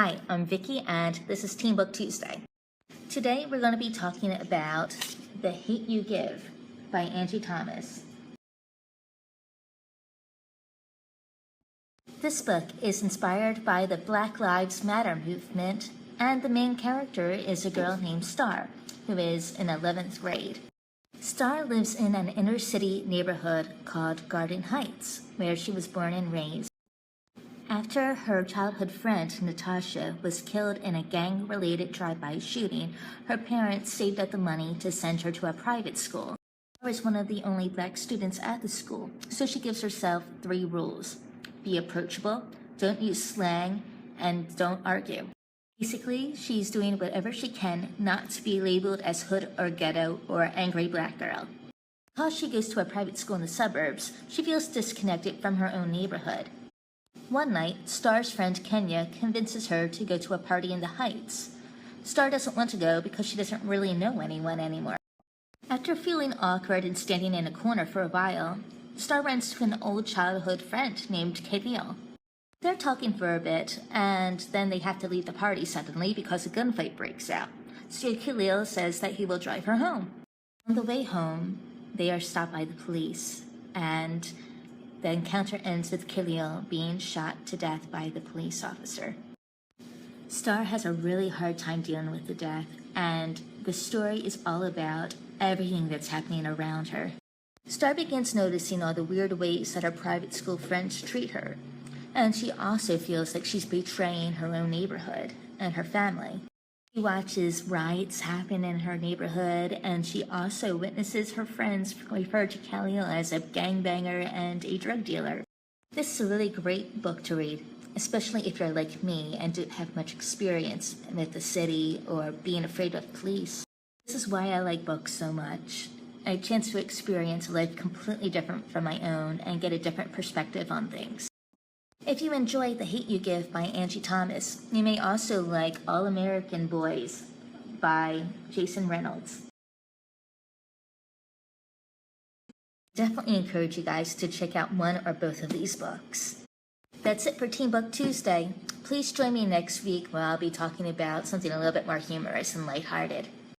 Hi, I'm Vicky and this is Teen Book Tuesday. Today we're going to be talking about The Hate U Give by Angie Thomas. This book is inspired by the Black Lives Matter movement, and the main character is a girl named Star, who is in 11th grade. Star lives in an inner city neighborhood called Garden Heights, where she was born and raised. After her childhood friend, Natasha, was killed in a gang-related drive-by shooting, her parents saved up the money to send her to a private school. Star is one of the only black students at the school, so she gives herself 3 rules. Be approachable, don't use slang, and don't argue. Basically, she's doing whatever she can not to be labeled as hood or ghetto or angry black girl. Because she goes to a private school in the suburbs, she feels disconnected from her own neighborhood. One night, Star's friend Kenya convinces her to go to a party in the Heights. Star doesn't want to go because she doesn't really know anyone anymore. After feeling awkward and standing in a corner for a while, Star runs to an old childhood friend named Khalil. They're talking for a bit, and then they have to leave the party suddenly because a gunfight breaks out. So Khalil says that he will drive her home. On the way home, they are stopped by the police, and the encounter ends with Khalil being shot to death by the police officer. Star has a really hard time dealing with the death, and the story is all about everything that's happening around her. Star begins noticing all the weird ways that her private school friends treat her, and she also feels like she's betraying her own neighborhood and her family. She watches riots happen in her neighborhood, and she also witnesses her friends refer to Khalil as a gangbanger and a drug dealer. This is a really great book to read, especially if you're like me and don't have much experience with the city or being afraid of police. This is why I like books so much. I have a chance to experience a life completely different from my own and get a different perspective on things. If you enjoy The Hate U Give by Angie Thomas, you may also like All American Boys by Jason Reynolds. Definitely encourage you guys to check out one or both of these books. That's it for Teen Book Tuesday. Please join me next week where I'll be talking about something a little bit more humorous and lighthearted.